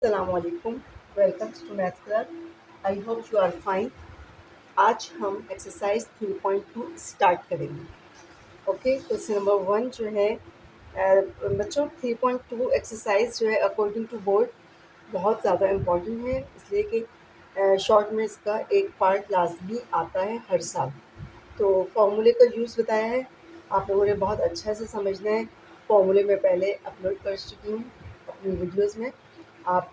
अस्सलामुअलैकुम, welcome to maths club. I hope you are fine. आज हम एक्सरसाइज 3.2 स्टार्ट करेंगे। ओके, क्वेश्चन नंबर 1 जो है बच्चों 3.2 एक्सरसाइज जो है अकॉर्डिंग टू बोर्ड बहुत ज़्यादा इम्पॉर्टेंट है, इसलिए कि शॉर्ट में इसका एक पार्ट लाजमी आता है हर साल। तो फॉर्मूले का यूज़ बताया है, आप लोगों ने बहुत अच्छा से समझना है। फॉर्मूले में पहले अपलोड कर चुकी हूँ अपनी वीडियोज़ में, आप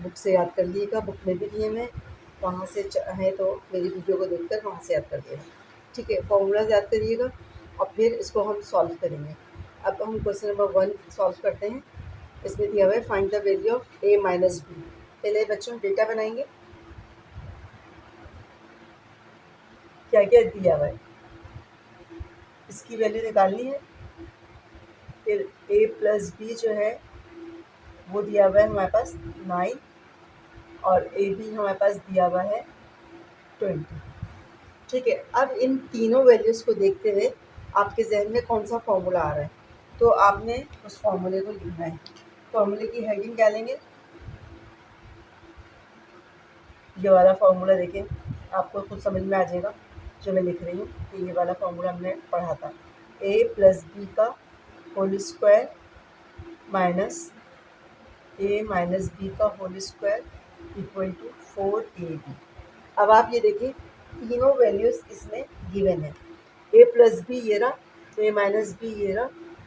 बुक से याद कर लीजिएगा, बुक में भी दिए मैं, वहाँ से चाहे तो मेरी वीडियो को देखकर वहाँ से याद कर दिएगा। ठीक है, फॉर्मूला याद करिएगा और फिर इसको हम सॉल्व करेंगे। अब हम क्वेश्चन नंबर 1 सॉल्व करते हैं। इसमें दिया हुआ है find the value of a minus B. पहले बच्चों डेटा बनाएंगे, क्या क्या दिया हुआ है इसकी वैल्यू निकालनी है। फिर a प्लस बी जो है वो दिया हुआ है हमारे पास 9 और ए बी हमारे पास दिया हुआ है 20। ठीक है, अब इन तीनों वैल्यूज़ को देखते हुए आपके जहन में कौन सा फॉर्मूला आ रहा है, तो आपने उस फॉर्मूले को लिखना है। फॉर्मूले की हेडिंग क्या लेंगे, ये वाला फॉर्मूला देखें, आपको खुद समझ में आ जाएगा जो मैं लिख रही हूँ कि ये वाला फॉर्मूला हमने पढ़ा था। a प्लस बी का whole square minus a minus B का whole square equal to 4ab। अब आप ये देखिए तीनों वैल्यूज़ इसमें गिवन है। a प्लस बी ये रहा, a माइनस बी ये रहा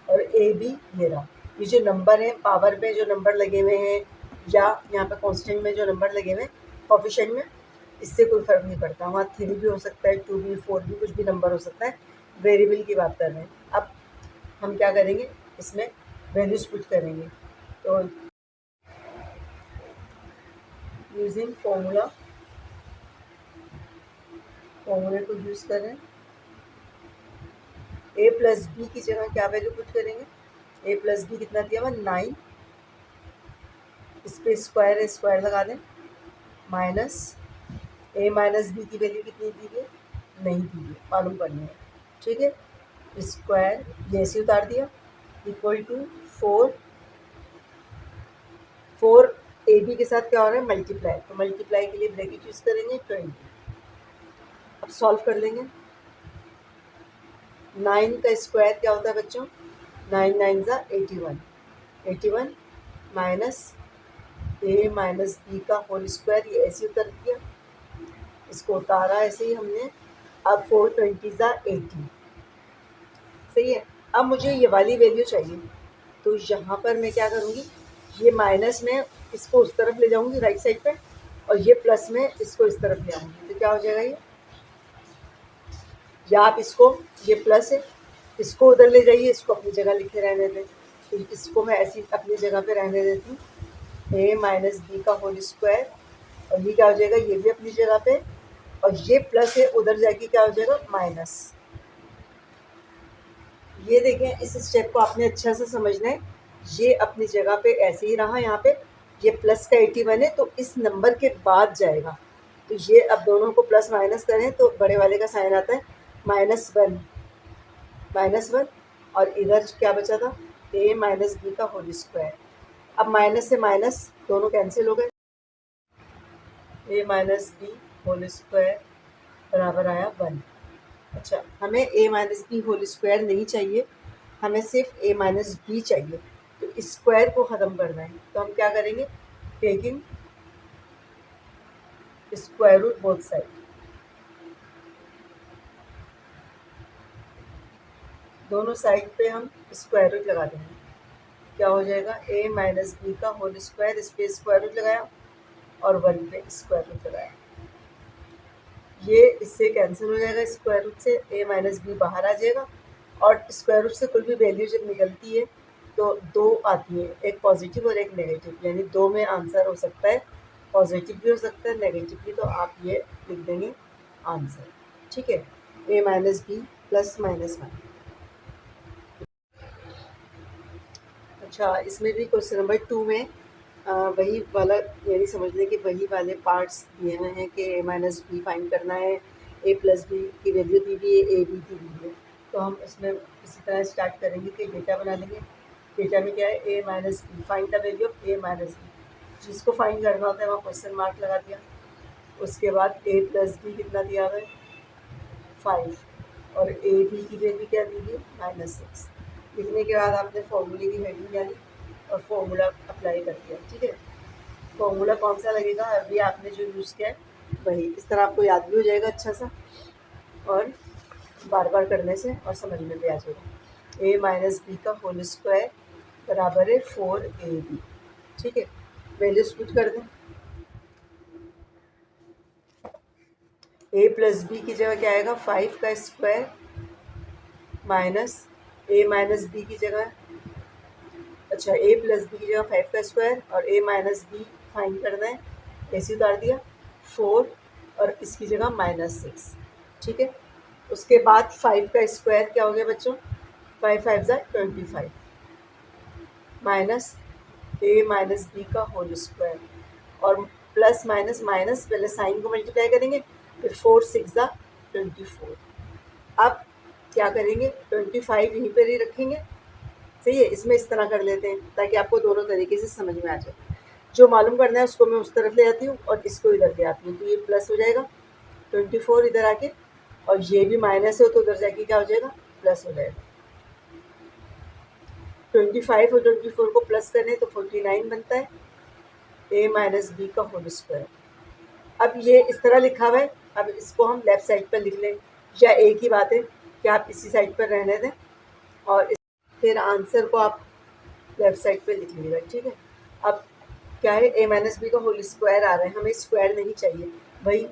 और a बी ये रहा। ये जो नंबर है पावर पे जो नंबर लगे हुए हैं या यहाँ पे कांस्टेंट में जो नंबर लगे हुए हैं कोफिशिएंट में, इससे कोई फ़र्क नहीं पड़ता। वहाँ 3 भी हो सकता है, 2 भी, 4 भी, कुछ भी नंबर हो सकता है। वेरिएबल की बात कर रहे हैं। अब हम क्या करेंगे, इसमें वैल्यूज़ पुट करेंगे। तो यूजिंग फॉर्मूले को यूज़ कर रहे हैं। a प्लस बी की जगह क्या वैल्यू पुट करेंगे, a प्लस बी कितना दिया हुआ 9, इस पर स्क्वायर है, स्क्वायर लगा दें, माइनस a माइनस बी की वैल्यू कितनी दी है, नहीं दी है, मालूम करनी है। ठीक है, स्क्वायर ये ऐसे उतार दिया इक्वल टू 4 ए बी के साथ क्या हो रहा है मल्टीप्लाई, तो मल्टीप्लाई के लिए ब्रैकेट यूज़ करेंगे 20। अब सॉल्व कर लेंगे। 9 का स्क्वायर क्या होता है बच्चों, 9 9 ज़ा 81, 81 माइनस ए माइनस बी का होल स्क्वायर, ये ऐसे उतर दिया, इसको उतारा ऐसे ही हमने। अब 420 ज़ा 80, सही है। अब मुझे ये वाली वैल्यू चाहिए, तो यहाँ पर मैं क्या करूँगी, ये माइनस में इसको उस तरफ ले जाऊँगी राइट साइड पे, और ये प्लस में इसको इस तरफ ले आऊँगी, तो क्या हो जाएगा ये, या आप इसको, ये प्लस है, इसको उधर ले जाइए, इसको अपनी जगह लिखे रहने दें, तो इसको मैं ऐसी अपनी जगह पे रहने देती हूँ। ए माइनस बी का होल स्क्वायर, और ये क्या हो जाएगा, ये भी अपनी जगह पे, और ये प्लस है, उधर जाके क्या हो जाएगा माइनस। ये देखें, इस स्टेप को आपने अच्छा से समझना है। ये अपनी जगह पे ऐसे ही रहा, यहाँ पे ये प्लस का 81 है, तो इस नंबर के बाद जाएगा। तो ये अब दोनों को प्लस माइनस करें तो बड़े वाले का साइन आता है -1, -1, और इधर क्या बचा था, a माइनस बी का होल स्क्वायर। अब माइनस से माइनस दोनों कैंसिल हो गए, a minus B whole square बराबर आया 1। अच्छा, हमें a minus B whole square नहीं चाहिए, हमें सिर्फ a माइनस बी चाहिए। तो स्क्वायर को ख़त्म करना है, तो हम क्या करेंगे, taking square root both side, दोनों साइड पे हम स्क्वायर रूट लगा देंगे। क्या हो जाएगा, a माइनस बी का होल स्क्वायर, इस पर स्क्वायर रूट लगाया और 1 पे स्क्वायर रूट लगाया, ये इससे कैंसिल हो जाएगा, स्क्वायर रूट से a माइनस बी बाहर आ जाएगा। और स्क्वायर रूट से कोई भी वैल्यू जब निकलती है तो दो आती है, एक पॉजिटिव और एक नेगेटिव, यानी दो में आंसर हो सकता है, पॉजिटिव भी हो सकता है, नेगेटिव भी, तो आप ये लिख देंगे आंसर। ठीक है, a माइनस बी प्लस -1। अच्छा, इसमें भी क्वेश्चन नंबर 2 में वही वाला, यानी समझ लें कि वही वाले पार्ट्स दिए हुए हैं कि a माइनस बी फाइंड करना है, a प्लस बी की वैल्यू दी हुई है, a बी दी हुई है। तो हम इसमें इसी तरह स्टार्ट करेंगे कि डेटा बना लेंगे। डेटा में क्या है, a minus B, find the value of a minus B. जिसको फाइंड करना होता है वहाँ क्वेश्चन मार्क लगा दिया। उसके बाद a प्लस बी कितना दिया हुआ है 5 और ए बी की वैल्यू क्या दी गई -6। लिखने के बाद आपने फॉर्मूले की हेडिंग डाली और फॉर्मूला अप्लाई कर दिया। ठीक है, फॉर्मूला कौन सा लगेगा अभी आपने जो यूज़ किया है वही। इस तरह आपको याद भी हो जाएगा अच्छा सा और बार बार करने से और समझने भी आ जाएगा। a माइनस बी का होल स्क्वायर बराबर है 4ab। ठीक है, वैल्यूज पुट कर दें। a प्लस बी की जगह क्या आएगा 5 का square minus a minus B की जगह, अच्छा a प्लस बी की जगह 5 का स्क्वायर और a माइनस बी फाइंड करना है, ऐसे उतार दिया 4 और इसकी जगह -6। ठीक है, उसके बाद 5 का स्क्वायर क्या हो गया बच्चों 5 5 ज़ा 25 माइनस a माइनस बी का होल स्क्वायर और प्लस माइनस माइनस, पहले साइन को मल्टीप्लाई करेंगे फिर 4 6 ज़ा 24। अब क्या करेंगे 25 यहीं पर ही रखेंगे। सही है, इसमें इस तरह कर लेते हैं ताकि आपको दोनों तरीके से समझ में आ जाए। जो मालूम करना है उसको मैं उस तरफ ले आती हूँ और इसको इधर ले आती हूँ, तो ये प्लस हो जाएगा 24 इधर आके, और ये भी माइनस है तो उधर जाके क्या हो जाएगा प्लस हो जाएगा। 25 और 24 को प्लस करें तो 49 बनता है a माइनस बी का होल स्क्वायर। अब ये इस तरह लिखा हुआ है, अब इसको हम लेफ्ट साइड पर लिख लें, या एक ही बात है कि आप इसी साइड पर रहने दें और फिर आंसर को आप लेफ्ट साइड पे लिख लीजिएगा। ठीक है, अब क्या है a माइनस बी का होल स्क्वायर आ रहा है, हमें स्क्वायर नहीं चाहिए, वही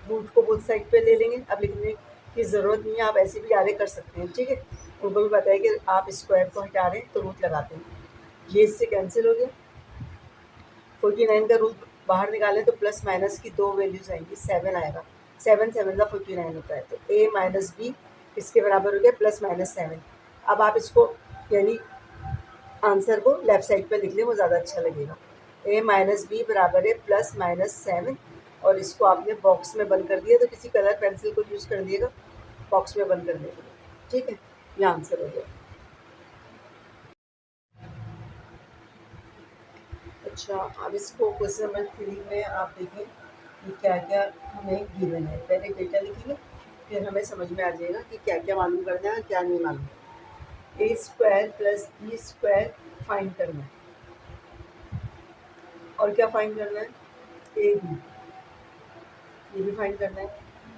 रूट को बोथ साइड पे ले लेंगे। अब लिखने की ज़रूरत नहीं है, आप ऐसे भी आगे कर सकते हैं। ठीक है, उनको भी पता है कि आप स्क्वायर को हटा रहे हैं तो रूट लगाते हैं, ये इससे कैंसिल हो गया। 49 का रूट बाहर निकालें तो प्लस माइनस की 2 वैल्यूज आएंगी, 7 आएगा, 7 7 का 49 होता है, तो a माइनस बी इसके बराबर हो गया +-7। अब आप इसको यानी आंसर को लेफ्ट साइड पे लिख लें, वो ज़्यादा अच्छा लगेगा। a माइनस बी बराबर है +-7 और इसको आपने बॉक्स में बंद कर दिया, तो किसी कलर पेंसिल को यूज़ कर दिएगा बॉक्स में बंद करने के लिए। ठीक है, ये आंसर हो गया। अच्छा, अब इसको क्वेश्चन नंबर 3 में आप देखें कि क्या क्या हमें गिवन है। पहले डेटा लिखेंगे फिर हमें समझ में आ जाएगा कि क्या क्या मालूम करना है क्या नहीं मालूम। a square plus B square find करना है, और क्या फाइंड करना है ए बी, ये भी फाइंड करना है,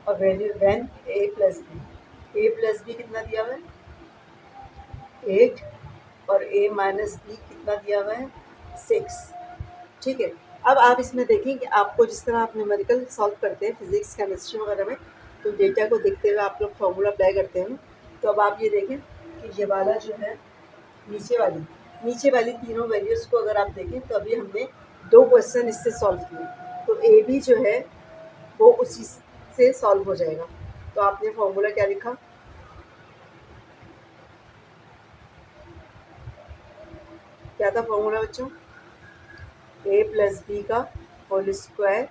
और value when A plus B कितना दिया हुआ है 8 और a माइनस बी कितना दिया हुआ है 6। ठीक है, अब आप इसमें देखें कि आपको जिस तरह आप न्यूमेरिकल सॉल्व करते हैं फिजिक्स केमिस्ट्री वगैरह में, तो डेटा को देखते हुए आप लोग फॉर्मूला अप्लाई करते हैं। तो अब आप ये देखें कि ये वाला जो है नीचे वाली तीनों वैल्यूज़ को अगर आप देखें तो अभी हमने 2 क्वेश्चन इससे सॉल्व किए, तो ए बी जो है वो उसी से सॉल्व हो जाएगा। तो आपने फॉर्मूला क्या लिखा, क्या था फॉर्मूला बच्चों, a प्लस बी का whole square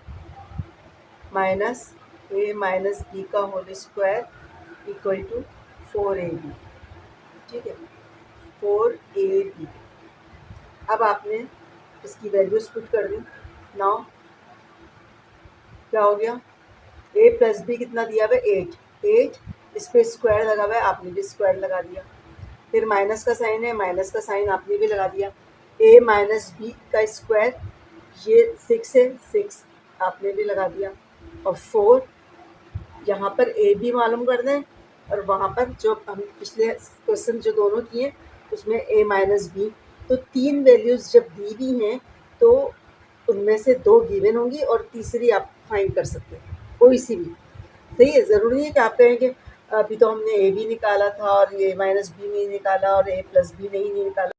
minus a minus B का whole square equal to 4ab। ठीक है, 4ab। अब आपने इसकी वैल्यूज पुट कर दी। नाउ क्या हो गया, a प्लस बी कितना दिया हुआ है 8 इस पर स्क्वायर लगा हुआ है, आपने भी स्क्वायर लगा दिया, फिर माइनस का साइन है, माइनस का साइन आपने भी लगा दिया। a माइनस बी का स्क्वायर ये 6 है, 6 आपने भी लगा दिया, और 4 यहाँ पर a भी मालूम करना है, और वहाँ पर जो हम पिछले क्वेश्चन जो दोनों किए उसमें a माइनस बी, तो 3 वैल्यूज़ जब दी हुई हैं तो उनमें से 2 गिवन होंगी और तीसरी आप फाइंड कर सकते हैं कोई सी भी। सही है, ज़रूरी नहीं है कि आप कहें कि अभी तो हमने a भी निकाला था और a माइनस बी नहीं निकाला और a प्लस बी नहीं निकाला।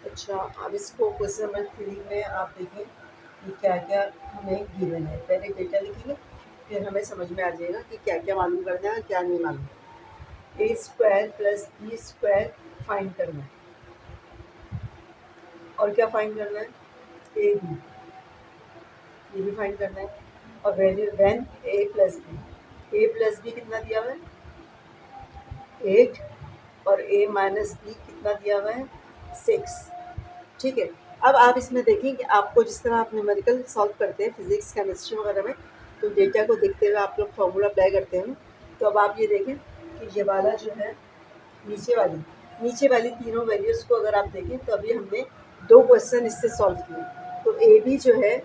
अच्छा, अब इसको क्वेश्चन नंबर 3 में आप देखें कि क्या क्या हमें गिवन है। पहले डेटा लिखेंगे फिर हमें समझ में आ जाएगा कि क्या क्या मालूम करना है क्या नहीं मालूम। a square plus B square find करना है, और क्या फाइंड करना है a बी, ये भी फाइंड करना है, और value when a plus B कितना दिया हुआ है 8 और a माइनस बी कितना दिया हुआ है 6। ठीक है। अब आप इसमें देखें कि आपको जिस तरह आप न्यूमेरिकल सॉल्व करते हैं फिजिक्स केमिस्ट्री वगैरह में, तो डेटा को देखते हुए आप लोग फॉर्मूला अप्लाई करते हैं। तो अब आप ये देखें कि ये वाला जो है नीचे वाली तीनों वैल्यूज़ को अगर आप देखें तो अभी हमने 2 क्वेश्चन इससे सॉल्व किए, तो ए बी जो है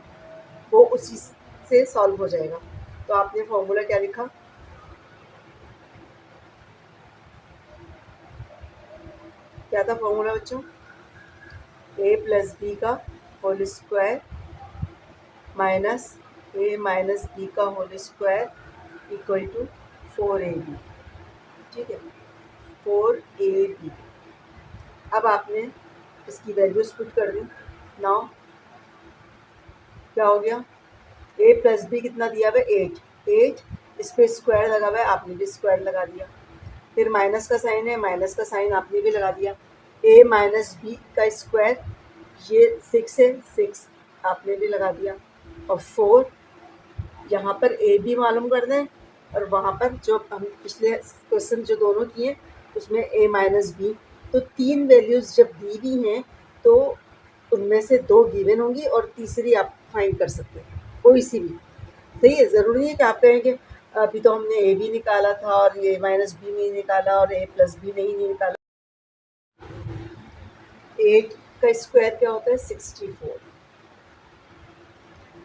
वो उसी से सॉल्व हो जाएगा। तो आपने फॉर्मूला क्या लिखा, क्या था फॉर्मूला बच्चों, ए प्लस बी का whole square minus A minus B का whole square equal to 4ab। ठीक है, 4ab। अब आपने इसकी वैल्यूज पुट कर दी। नाउ क्या हो गया, ए प्लस बी कितना दिया हुआ है 8 इस पर स्क्वायर लगा हुआ है, आपने भी स्क्वायर लगा दिया। फिर माइनस का साइन है, माइनस का साइन आपने भी लगा दिया। ए माइनस बी का स्क्वायर ये 6 है, 6 आपने भी लगा दिया। और 4 यहाँ पर ए बी मालूम कर दें, और वहाँ पर जो हम पिछले क्वेश्चन जो दोनों किए उसमें ए माइनस बी, तो 3 वैल्यूज़ जब दी हुई हैं तो उनमें से 2 गिवन होंगी और तीसरी आप फाइंड कर सकते हैं, कोई सी भी। सही है, ज़रूरी है कि आप कहें कि अभी तो हमने ए बी निकाला था और ए माइनस बी नहीं निकाला और ए प्लस बी नहीं निकाला। 8 का स्क्वायर क्या होता है 64,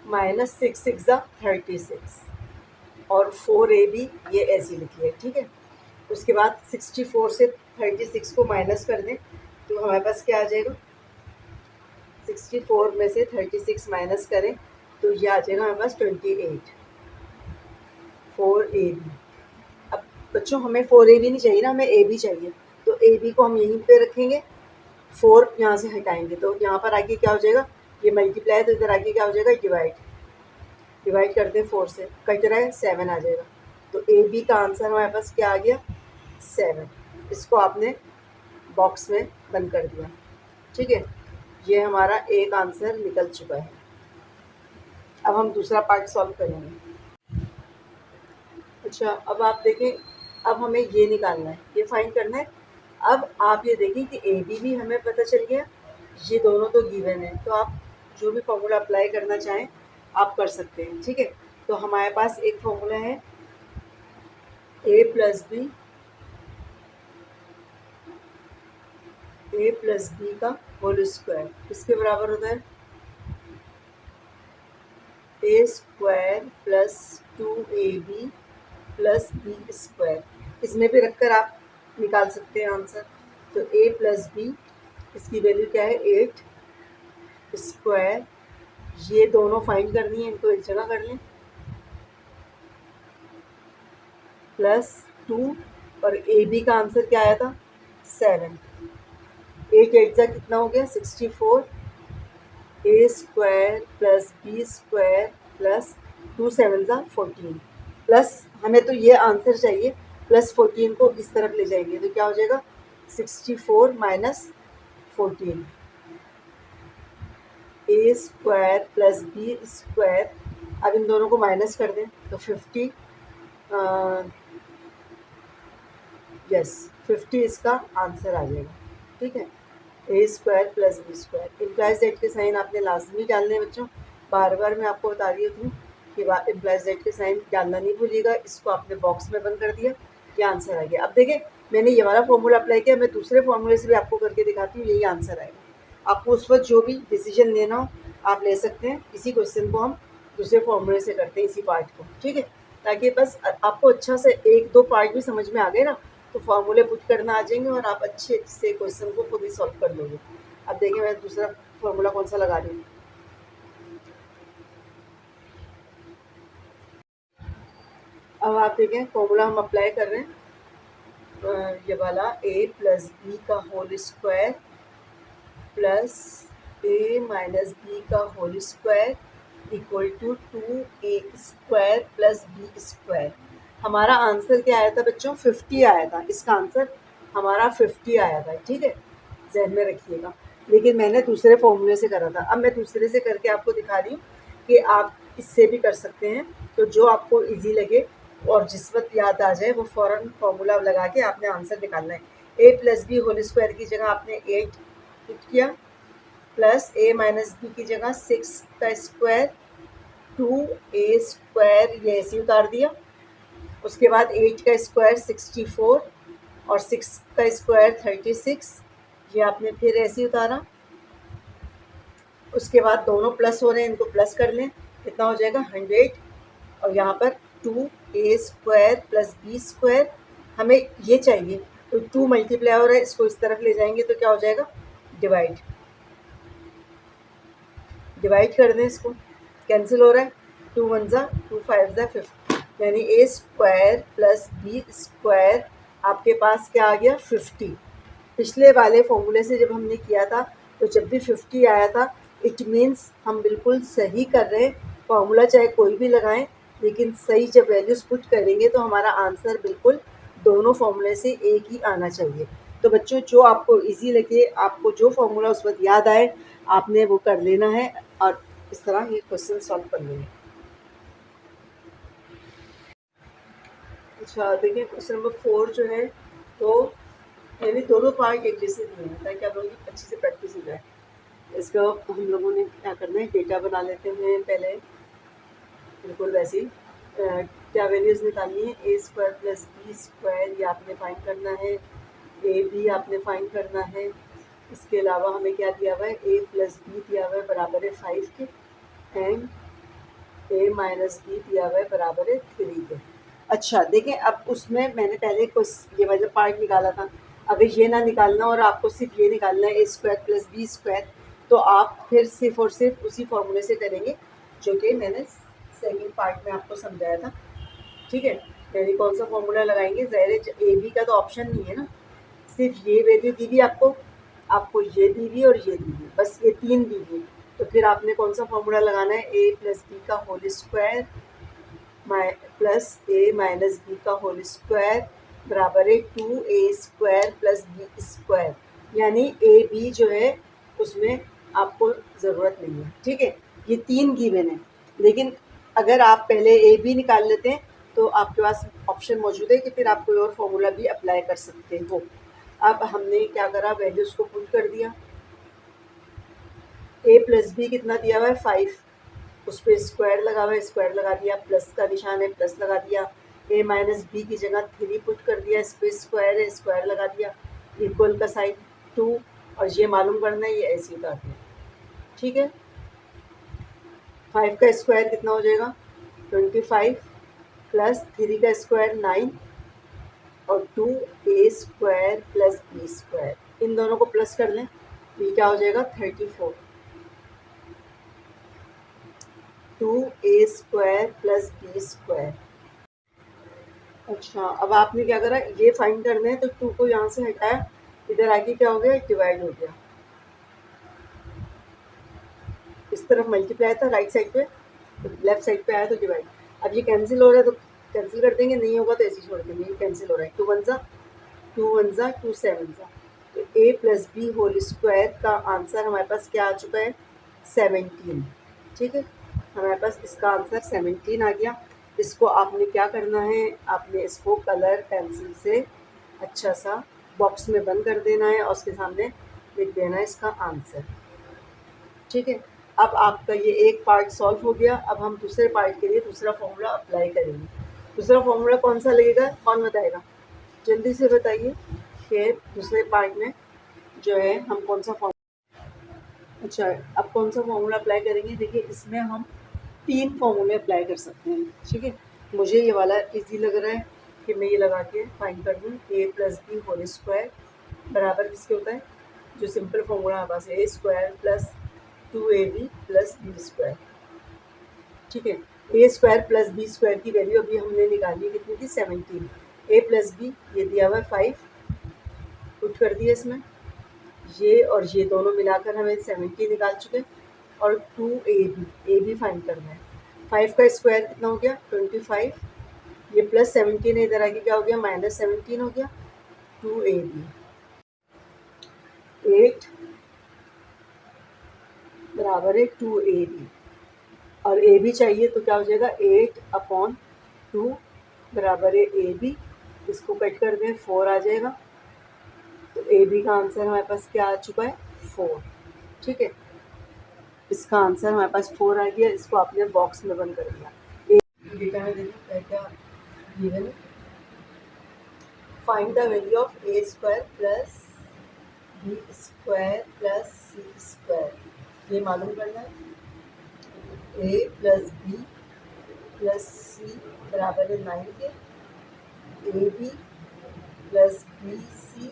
माइनस 6 6 36, और 4ab ये ऐसी लिखी है। ठीक है, उसके बाद 64 से 36 को माइनस कर दें तो हमारे पास क्या आ जाएगा, 64 में से 36 माइनस करें तो ये आ जाएगा हमारे पास 28, 4ab। अब बच्चों हमें 4ab नहीं चाहिए ना, हमें ab चाहिए, तो ab को हम यहीं पे रखेंगे, 4 यहाँ से हटाएंगे तो यहाँ पर आगे क्या हो जाएगा, ये मल्टीप्लाई, तो इधर आगे क्या हो जाएगा डिवाइड करते हैं 4 से, कट रहा है 7 आ जाएगा। तो ए बी का आंसर हमारे पास क्या आ गया 7। इसको आपने बॉक्स में बंद कर दिया। ठीक है, ये हमारा एक आंसर निकल चुका है। अब हम दूसरा पार्ट सॉल्व करेंगे। अच्छा, अब आप देखें, अब हमें ये निकालना है, ये फाइंड करना है। अब आप ये देखें कि ए बी भी हमें पता चल गया, ये दोनों तो गिवन है, तो आप जो भी फॉर्मूला अप्लाई करना चाहें आप कर सकते हैं। ठीक है, तो हमारे पास एक फॉर्मूला है ए प्लस बी का होल स्क्वायर किसके बराबर होता है, a square plus 2ab plus B square. इसमें भी रखकर आप निकाल सकते हैं आंसर। तो ए प्लस बी, इसकी वैल्यू क्या है 8 स्क्वायर, ये दोनों फाइंड करनी है, इनको एक जगह कर लें, प्लस 2, और ए बी का आंसर क्या आया था 7। 8 8 जा कितना हो गया 64, a square plus B square plus 2 7 जा 14, प्लस हमें तो ये आंसर चाहिए, प्लस 14 को इस तरफ ले जाएंगे तो क्या हो जाएगा 64 माइनस 14, ए स्क्वायर प्लस बी स्क्वायर। अब इन दोनों को माइनस कर दें तो 50, यस 50 इसका आंसर आ जाएगा। ठीक है, a square plus B square. Implies that के साइन आपने लाजमी डालने हैं बच्चों, बार बार मैं आपको बता रही हूँ कि इम्प्लाइज दैट के साइन डालना नहीं भूलिएगा। इसको आपने बॉक्स में बंद कर दिया, ये आंसर आ गया। अब देखें, मैंने ये वाला फॉर्मूला अप्लाई किया, मैं दूसरे फॉर्मूले से भी आपको करके दिखाती हूँ, यही आंसर आएगा। आपको उस वक्त जो भी डिसीजन लेना हो आप ले सकते हैं। इसी क्वेश्चन को हम दूसरे फॉर्मूले से करते हैं, इसी पार्ट को। ठीक है, ताकि बस आपको अच्छा से 1-2 पार्ट भी समझ में आ गए ना, तो फार्मूले पुट करना आ जाएंगे और आप अच्छे से क्वेश्चन को खुद ही सॉल्व कर लोगे। अब देखिए मैं दूसरा फार्मूला कौन सा लगा रही हूँ। अब आप देखें फॉर्मूला हम अप्लाई कर रहे हैं, ये वाला ए प्लस बी का whole square plus A minus B का whole square equal to 2a square plus B square. हमारा आंसर क्या आया था बच्चों 50 आया था, इसका आंसर हमारा 50 आया था। ठीक है, जहन में रखिएगा। लेकिन मैंने दूसरे फॉर्मूले से करा था, अब मैं दूसरे से करके आपको दिखा रही हूँ कि आप इससे भी कर सकते हैं। तो जो आपको इजी लगे और जिस वक्त याद आ जाए वो फ़ौरन फार्मूला लगा के आपने आंसर निकालना है। A plus B whole square की जगह आपने 8 पुट किया, प्लस ए माइनस बी की जगह 6 का स्क्वायर 2a² ये ऐसे उतार दिया। उसके बाद 8 का स्क्वायर 64 और 6 का स्क्वायर 36, ये आपने फिर ऐसे ही उतारा। उसके बाद दोनों प्लस हो रहे हैं, इनको प्लस कर लें, कितना हो जाएगा 100। और यहाँ पर 2a² प्लस b², हमें ये चाहिए, तो 2 मल्टीप्लाई हो रहा है, इसको इस तरफ ले जाएंगे तो क्या हो जाएगा डिवाइड। डिवाइड कर दें, इसको कैंसिल हो रहा है, 2 1 ज़ा 2 5 ज़ा 50, यानी a² प्लस b² आपके पास क्या आ गया 50। पिछले वाले फॉर्मूले से जब हमने किया था तो जब भी 50 आया था इट मीन्स हम बिल्कुल सही कर रहे हैं। फार्मूला चाहे कोई भी लगाएं, लेकिन सही जब वैल्यूज़ पुट करेंगे तो हमारा आंसर बिल्कुल दोनों फॉर्मूले से एक ही आना चाहिए। तो बच्चों, जो आपको इजी लगे, आपको जो फॉर्मूला उस वक्त याद आए, आपने वो कर लेना है और इस तरह ये क्वेश्चन सॉल्व कर लेंगे। अच्छा, देखिए क्वेश्चन नंबर 4 जो है, तो यानी दोनों पार्ट एक जैसे दिए हैं ताकि आप लोगों की अच्छे से प्रैक्टिस हो जाए। इसका हम लोगों ने क्या करना है, डेटा बना लेते हैं पहले, बिल्कुल वैसे ही क्या वैल्यूज़ निकालनी है, a² प्लस b² ये आपने फाइंड करना है, ए बी आपने फाइंड करना है। इसके अलावा हमें क्या दिया हुआ है, a प्लस बी दिया हुआ है बराबर है 5 के, एंड a माइनस बी दिया हुआ है बराबर है 3 के। अच्छा देखिए, अब उसमें मैंने पहले कुछ ये वाला पार्ट निकाला था, अगर ये ना निकालना और आपको सिर्फ ये निकालना है a² प्लस b², तो आप फिर सिर्फ और सिर्फ उसी फॉर्मूले से करेंगे जो कि मैंने सेकंड पार्ट में आपको समझाया था। ठीक है, यानी कौन सा फॉर्मूला लगाएंगे, ज़ाहिर ए बी का तो ऑप्शन नहीं है ना, सिर्फ ये वैल्यू दी हुई आपको ये दी हुई और ये दी हुई, बस ये 3 दी हुई। तो फिर आपने कौन सा फॉर्मूला लगाना है, a प्लस बी का whole square plus A minus B का होल स्क्वायर बराबर है 2a² प्लस b², यानी ए बी जो है उसमें आपको ज़रूरत नहीं है। ठीक है, ये 3 गिवन है, लेकिन अगर आप पहले ए बी निकाल लेते हैं तो आपके पास ऑप्शन मौजूद है कि फिर आप कोई और फॉर्मूला भी अप्लाई कर सकते हो। अब हमने क्या करा, वैल्यूज़ को पुट कर दिया। a प्लस बी कितना दिया हुआ है 5, उस पर स्क्वायर लगा हुआ है, स्क्वायर लगा दिया, प्लस का निशान है प्लस लगा दिया। a माइनस बी की जगह 3 पुट कर दिया, इस पर स्क्वायर है, स्क्वायर लगा दिया, इक्वल का साइन 2, और ये मालूम करना है, ये ऐसे उतार दिया। ठीक है, 5 का स्क्वायर कितना हो जाएगा 25 प्लस 3 का स्क्वायर 9 और 2a² प्लस b², इन दोनों को प्लस कर लें, ये क्या हो जाएगा 34, 2a² प्लस b²। अच्छा, अब आपने क्या करा, ये फाइंड करना है तो 2 को यहाँ से हटाया, इधर आके क्या हो गया डिवाइड हो गया, इस तरफ मल्टीप्लाई था राइट साइड पे, लेफ्ट साइड पे आया तो डिवाइड। अब ये कैंसिल हो रहा है तो कैंसिल कर देंगे, नहीं होगा तो ऐसे ही छोड़ देंगे, ये कैंसिल हो रहा है, 2 1 ज़ा 2 7 ज़ा। तो a plus B whole square का आंसर हमारे पास क्या आ चुका है 17। ठीक है, हमारे पास इसका आंसर 17 आ गया। इसको आपने क्या करना है, आपने इसको कलर पेंसिल से अच्छा सा बॉक्स में बंद कर देना है और उसके सामने लिख देना है इसका आंसर। ठीक है, अब आपका ये एक पार्ट सॉल्व हो गया। अब हम दूसरे पार्ट के लिए दूसरा फॉर्मूला अप्लाई करेंगे। दूसरा फॉर्मूला कौन सा लगेगा, कौन बताएगा, जल्दी से बताइए कि दूसरे पार्ट में जो है हम कौन सा फॉर्मूला, अच्छा अब कौन सा फॉर्मूला अप्लाई करेंगे। देखिए, इसमें हम 3 फॉर्मूले अप्लाई कर सकते हैं। ठीक है, मुझे ये वाला इजी लग रहा है कि मैं ये लगा के फाइंड कर दूँ, a plus B whole square बराबर किसके होता है, जो सिंपल फॉर्मूला हमारे पास है, a² plus 2ab plus b²। ठीक है, a² प्लस b² की वैल्यू अभी हमने निकाली, कितनी थी 17, a प्लस बी ये दिया हुआ है 5, पुट कर दिया इसमें, ये और ये दोनों मिलाकर हमें 17 निकाल चुके, और 2ab फाइंड करना है। 5 का स्क्वायर कितना हो गया 25, ये प्लस 17 है, इधर आके क्या हो गया माइनस 17 हो गया, 2ab 8 बराबर है 2ab, और ए बी चाहिए तो क्या हो जाएगा 8/2 बराबर है ए बी, इसको कट कर दें 4 आ जाएगा, तो ए बी का आंसर हमारे पास क्या आ चुका है 4। ठीक है, इसका आंसर हमारे पास 4 आ गया। इसको आपने बॉक्स में बंद कर दिया। डेटा में देखिए क्या given, find the value of a square plus B square plus c square. ये मालूम करना है। A plus b plus c बराबर है 9 के, a B plus B c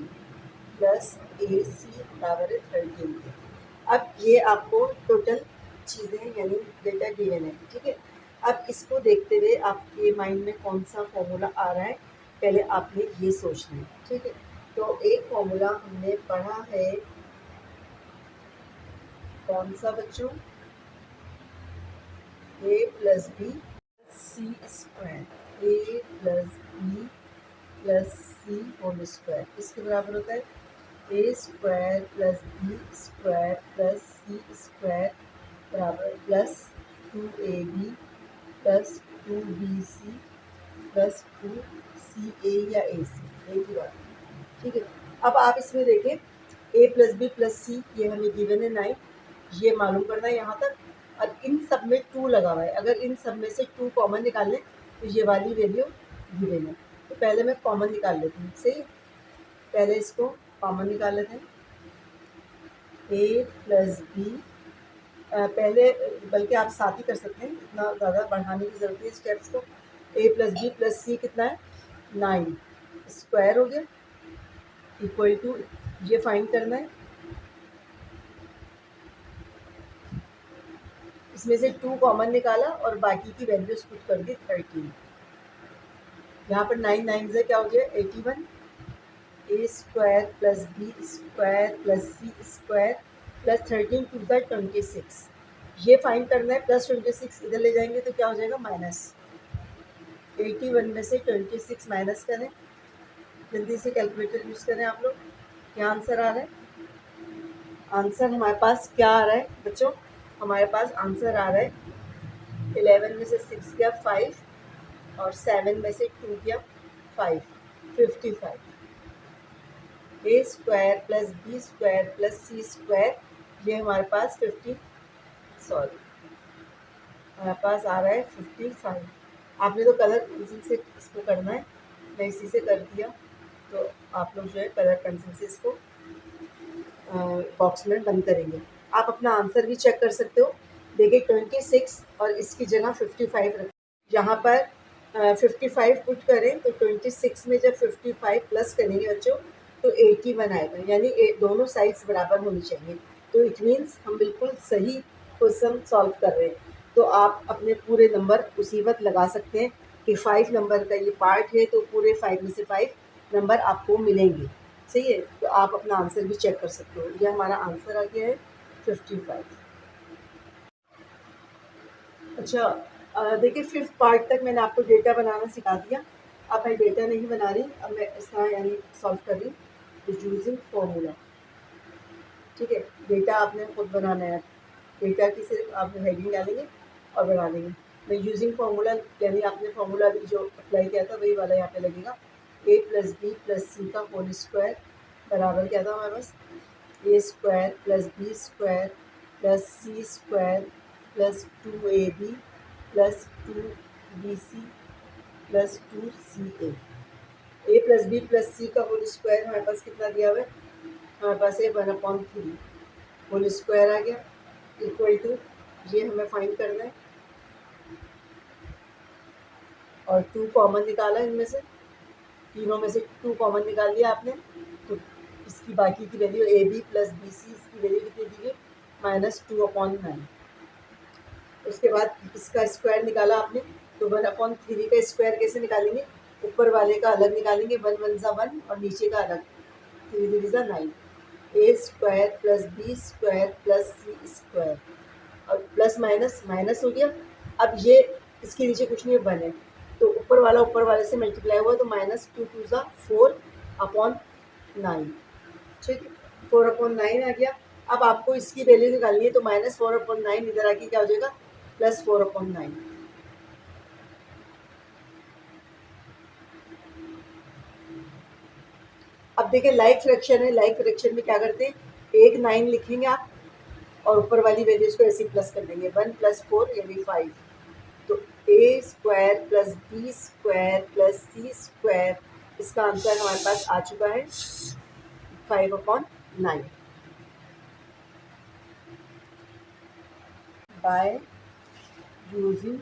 plus a c बराबर है 13 के। अब ये आपको टोटल चीज़ें यानी डेटा गिवन है, ठीक है। अब इसको देखते हुए आपके माइंड में कौन सा फॉर्मूला आ रहा है, पहले आपने ये सोचना है, ठीक है। तो एक फॉर्मूला हमने पढ़ा है, कौन सा बच्चों, ए plus B c square, a plus b plus c whole square, इसके बराबर होता है a square plus B square plus c square बराबर plus 2ab plus 2bc plus 2ca या ac, एक ही बात, ठीक है। अब आप इसमें देखें a प्लस बी प्लस सी, ये हमें गिवन है 9, ये मालूम करना है यहाँ तक। और इन सब में 2 लगा हुआ है, अगर इन सब में से 2 कॉमन निकाल लें तो ये वाली वैल्यू गिवन है। तो पहले मैं कॉमन निकाल लेती हूँ, सही है। पहले इसको कॉमन निकाल लेते हैं, a प्लस बी, पहले बल्कि आप साथ ही कर सकते हैं, इतना ज़्यादा बढ़ाने की ज़रूरत है स्टेप्स को। a प्लस बी प्लस सी कितना है 9 स्क्वायर हो गया इक्वल टू, ये फाइंड करना है, इसमें से 2 कॉमन निकाला और बाकी की वैल्यूज पुट कर दी 13। यहाँ पर 9 9 से क्या हो गया 81, a square plus B square plus c square plus 13 टू द 26। ये फाइंड करना है, प्लस 26 इधर ले जाएंगे तो क्या हो जाएगा माइनस 81 में से 26 माइनस करें, जल्दी से कैलकुलेटर यूज़ करें आप लोग। क्या आंसर आ रहा है, आंसर हमारे पास क्या आ रहा है बच्चों, हमारे पास आंसर आ रहा है 11 में से 6 गया 5 और 7 में से 2 गया 5, 55। A square plus B square plus c square, ये हमारे पास हमारे पास आ रहा है 55। आपने तो कलर पेंसिल से इसको करना है, मैं इसी से कर दिया, तो आप लोग जो है कलर पेंसिल से इसको बॉक्स में बंद करेंगे। आप अपना आंसर भी चेक कर सकते हो, देखिए 26 और इसकी जगह 55 रखें। यहाँ पर 55 पुट करें तो 26 में जब 55 प्लस करेंगे बच्चों तो 81 आएगा, यानी दोनों साइड्स बराबर होनी चाहिए। तो इट मीन्स हम बिल्कुल सही क्वेश्चन सॉल्व कर रहे हैं। तो आप अपने पूरे नंबर उसी वक्त लगा सकते हैं कि 5 नंबर का ये पार्ट है, तो पूरे 5 में से 5 नंबर आपको मिलेंगे, सही है। तो आप अपना आंसर भी चेक कर सकते हो। ये हमारा आंसर आ गया है 55। अच्छा देखिए 5th पार्ट तक मैंने आपको डेटा बनाना सिखा दिया। अब मैं डेटा नहीं बना रही, अब मैं इस तरह यानी सॉल्व कर रही हूँ यूजिंग फॉर्मूला, ठीक है। डेटा आपने खुद बनाना है, डेटा की सिर्फ आप हेडिंग डालेंगे और बना लेंगे। मैं यूजिंग फार्मूला यानी आपने फार्मूला अभी जो अप्लाई किया था वही वाला यहाँ पे लगेगा। A plus b plus c का होल स्क्वायर बराबर क्या था हमारे पास, a square plus B square plus c square plus 2ab plus 2bc plus 2ca। A plus b plus c का होल स्क्वायर हमारे पास कितना दिया हुआ है, हमारे पास है 1/3 होल स्क्वायर आ गया इक्वल टू, ये हमें फाइंड करना है और 2 कॉमन निकाला, इनमें से तीनों में से 2 कॉमन निकाल लिया आपने, तो इसकी बाकी की value A B plus B C, इसकी वैल्यू कितनी दी गई -2/9। उसके बाद इसका स्क्वायर निकाला आपने, तो 1/3 का स्क्वायर कैसे निकालेंगे, ऊपर वाले का अलग निकालेंगे, 1 1 ज़ा 1 और नीचे का अलग, 3 3 ज़ा 9। A square plus B square plus c square और प्लस माइनस माइनस हो गया। अब ये इसके नीचे कुछ नहीं बने, तो ऊपर वाला ऊपर वाले से मल्टीप्लाई हुआ तो -2 2 ज़ा 4/9, ठीक है, 4/9 आ गया। अब आपको इसकी वैल्यू निकालनी है, तो -4/9 इधर आके क्या हो जाएगा +4/9। अब देखिए लाइक फ्रैक्शन है, लाइक फ्रैक्शन में क्या करते हैं, एक 9 लिखेंगे आप, और ऊपर वाली वैल्यूज़ को ऐसे प्लस कर देंगे। 1 + 4 ये भी 5, तो a² + b² + c², इसका आंसर हमारे पास आ चुका है 5/9 by using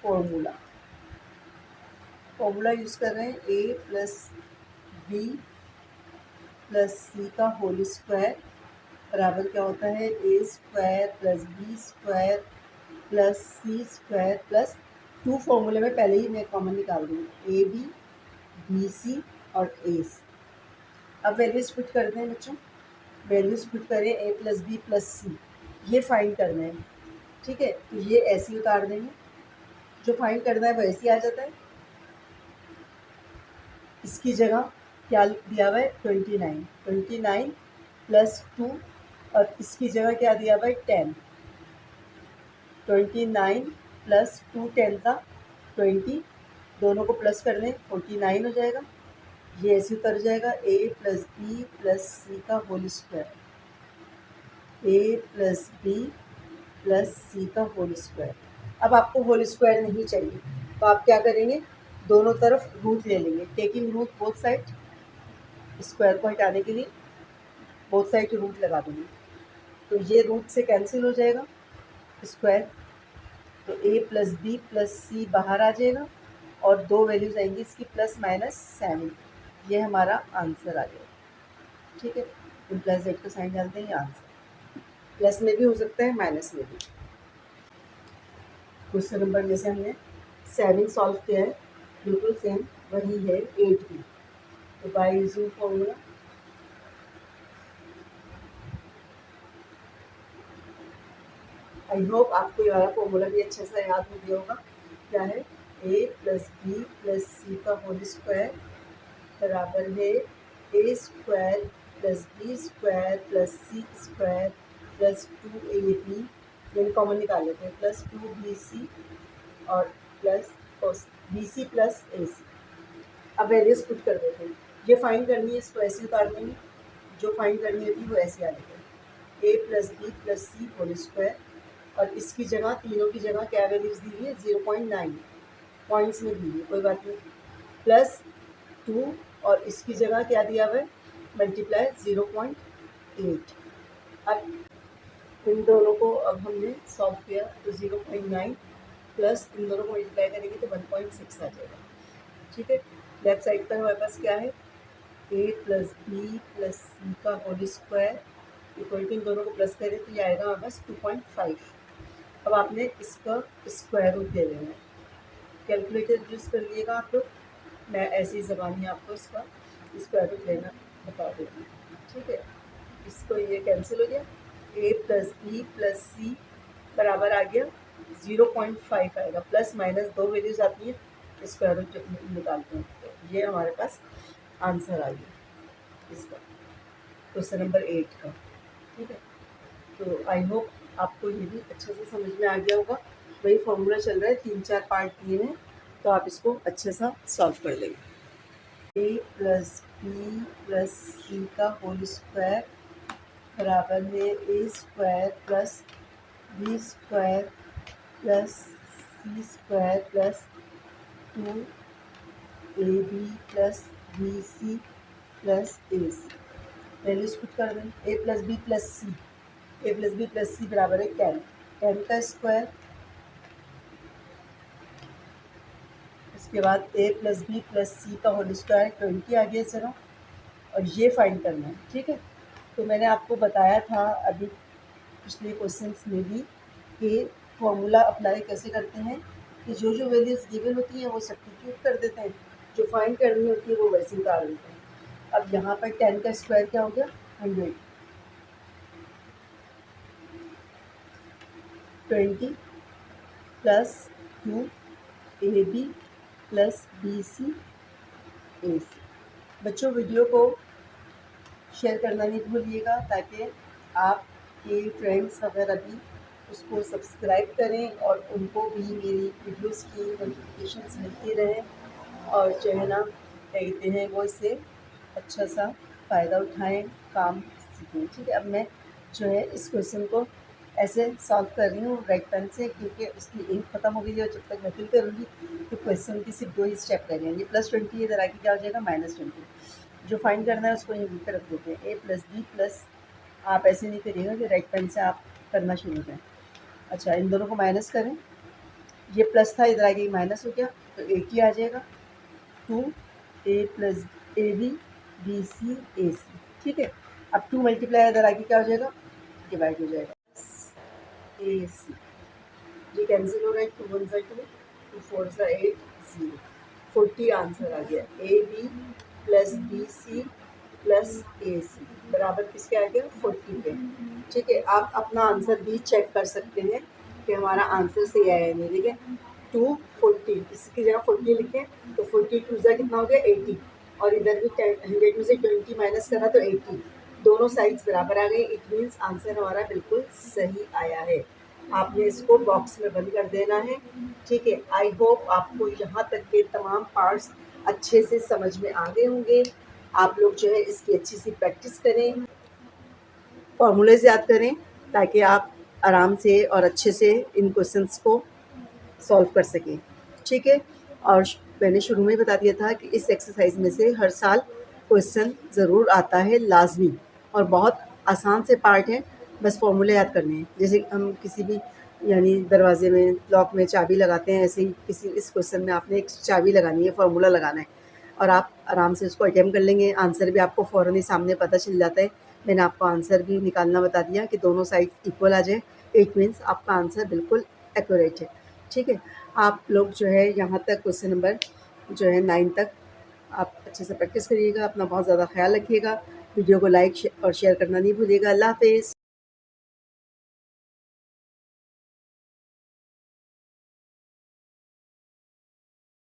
formula. Formula use कर रहे हैं a + b + c का होल स्क्वायर बराबर क्या होता है a² + b² + c² + 2 फॉर्मूले में पहले ही मैं कॉमन निकाल दूँ, ए बी, बी सी और ए सी। अब वैल्यूज पुट करते हैं बच्चों, वैल्यूज पुट करें a + b + c, ये फाइंड करना है, ठीक है। तो ये ऐसे ही उतार देंगे, जो फाइंड करना है वो ऐसे ही आ जाता है। इसकी जगह क्या दिया हुआ है 29, 29 + 2, और इसकी जगह क्या दिया हुआ है 10, 29 + 2 10 का 20, दोनों को प्लस कर लें 49 हो जाएगा। ये ऐसे उतर जाएगा a + b + c का whole square, a + b + c का होल स्क्वायर। अब आपको होल स्क्वायर नहीं चाहिए तो आप क्या करेंगे, दोनों तरफ रूट ले लेंगे, taking root both side, square को हटाने के लिए बोथ साइड रूट लगा देंगे, तो ये रूट से कैंसिल हो जाएगा स्क्वायर, तो a + b + c बाहर आ जाएगा और दो वैल्यूज आएंगी इसकी +-7, ये हमारा आंसर आ जाएगा, ठीक है। +8 का साइन डालते हैं, ये आंसर प्लस में भी हो सकता है माइनस में भी। क्वेश्चन नंबर जैसे हमने 7 सॉल्व किया है, बिल्कुल सेम वही है 8 भी। तो by using formula I hope आपको ये वाला फॉर्मूला भी अच्छा सा याद हो गया होगा। क्या है, a + b + c का होल स्क्वायर बराबर है a² + b² + c² + 2ab, यानी कॉमन निकाल लेते हैं, +2bc और bc + ac। अब वैल्यूज पुट कर देते हैं, ये फाइंड करनी है, इसको ऐसे उतार देंगे, जो फाइंड करनी होती है वो ऐसे आ जाता है, a + b + c whole square, और इसकी जगह, तीनों की जगह क्या वैल्यूज दी हुई है 0.9 पॉइंट्स में दी हुई है, कोई बात नहीं, +2, और इसकी जगह क्या दिया हुआ है मल्टीप्लाई 0.8। अब इन दोनों को अब हमने सॉल्व किया तो 0.9 प्लस इन दोनों को मल्टीप्लाई करेंगे तो 1.6 आ जाएगा, ठीक है। लेफ्ट साइड पर हमारे पास क्या है, a + b + c का होल स्क्वायर इक्वल टू, इन दोनों को प्लस करें तो ये आएगा हमारे पास 2.5। अब आपने इसका स्क्वायर रूट ले लेना है, कैलकुलेटर यूज़ कर लिएगा आप लोग, मैं ऐसी ज़बानी आपको इसका स्क्वायर रूट लेना बता देती हूँ, ठीक है। इसको ये कैंसिल हो गया, a + b + c बराबर आ गया 0.5 आएगा, प्लस माइनस दो वैल्यूज आती हैं, स्क्वायर रूट निकालते हैं, तो ये हमारे पास आंसर आ गया इसका, क्वेश्चन नंबर 8 का, ठीक है। तो आई होप आपको ये भी अच्छे से समझ में आ गया होगा। वही फॉर्मूला चल रहा है, 3-4 पार्ट दिए हैं, तो आप इसको अच्छे सा सॉल्व कर लेंगे। a + b + c का होल स्क्वायर बराबर है a² + b² + c² + 2ab + bc + ac। Values put कर दें, a + b + c, a + b + c बराबर है 10, 10 का स्क्वायर, उसके बाद a + b + c का होल स्क्वायर 20 आ गया चलो, और ये फाइंड करना है, ठीक है। तो मैंने आपको बताया था अभी पिछले क्वेश्चंस में भी कि फॉर्मूला अप्लाई कैसे करते हैं, कि जो जो वैल्यूज गिवन होती हैं वो सब्स्टिट्यूट कर देते हैं, जो फाइंड करनी होती है वो वैसे उतार देते हैं। अब यहाँ पर 10 का स्क्वायर क्या हो गया 100, 20 + 2ab + bc ac। बच्चों वीडियो को शेयर करना नहीं भूलिएगा, ताकि आपके फ्रेंड्स वगैरह भी उसको सब्सक्राइब करें और उनको भी मेरी वीडियोस की नोटिफिकेशंस मिलती रहें, और जो है ना कहते हैं वो इससे अच्छा सा फ़ायदा उठाएं, काम सीखें, ठीक है। अब मैं जो है इस क्वेश्चन को ऐसे सॉल्व कर रही हूँ राइट पेन से, क्योंकि उसकी इंक खत्म हो गई है और जब तक मैं फिल करूँगी तो क्वेश्चन की सिर्फ 2 ही स्टेप रह जाएंगे। +20 इधर आके क्या हो जाएगा -20। जो फाइंड करना है उसको यहीं पे रख देते हैं, a + b प्लस, आप ऐसे नहीं करिएगा कि राइट पेन से आप करना शुरू करें। अच्छा, इन दोनों को माइनस करें, ये प्लस था इधर आगे माइनस हो गया तो एक ही आ जाएगा, 2a + ab bc ac। ठीक है, अब 2 मल्टीप्लाई इधर आगे क्या हो जाएगा, डिवाइड हो जाएगा, ac। ये कैंसिल हो रहा है, 2 1 2, 2 4 8, 0, 40 आंसर आ गया। A B plus B c plus a c बराबर किसके आ गया, 40 के। ठीक है, आप अपना आंसर भी चेक कर सकते हैं कि हमारा आंसर सही आया नहीं। ठीक है, 240 इसकी जगह 40 लिखें तो 40 2 कितना हो गया, 80, और इधर भी 100 में से 20 माइनस करा तो 80, दोनों साइड्स बराबर आ गए। इट मीन्स आंसर हमारा बिल्कुल सही आया है। आपने इसको बॉक्स में बंद कर देना है। ठीक है, आई होप आपको यहाँ तक के तमाम पार्ट्स अच्छे से समझ में आ गए होंगे। आप लोग जो है इसकी अच्छी सी प्रैक्टिस करें, फॉर्मूलेज याद करें, ताकि आप आराम से और अच्छे से इन क्वेश्चंस को सॉल्व कर सकें। ठीक है, और मैंने शुरू में बता दिया था कि इस एक्सरसाइज में से हर साल क्वेश्चन ज़रूर आता है लाजमी, और बहुत आसान से पार्ट है, बस फॉर्मूले याद करने हैं। जैसे हम किसी भी यानी दरवाजे में लॉक में चाबी लगाते हैं, ऐसे ही किसी इस क्वेश्चन में आपने एक चाबी लगानी है, फार्मूला लगाना है, और आप आराम से उसको अटेम्प्ट कर लेंगे। आंसर भी आपको फ़ौरन ही सामने पता चल जाता है। मैंने आपको आंसर भी निकालना बता दिया कि दोनों साइड्स इक्वल आ जाए, इट मीन्स आपका आंसर बिल्कुल एक्यूरेट है। ठीक है, आप लोग जो है यहाँ तक क्वेश्चन नंबर जो है 9 तक आप अच्छे से प्रैक्टिस करिएगा। अपना बहुत ज़्यादा ख्याल रखिएगा। वीडियो को लाइक और शेयर करना नहीं भूलिएगा। अल्लाह हाफ़िज़।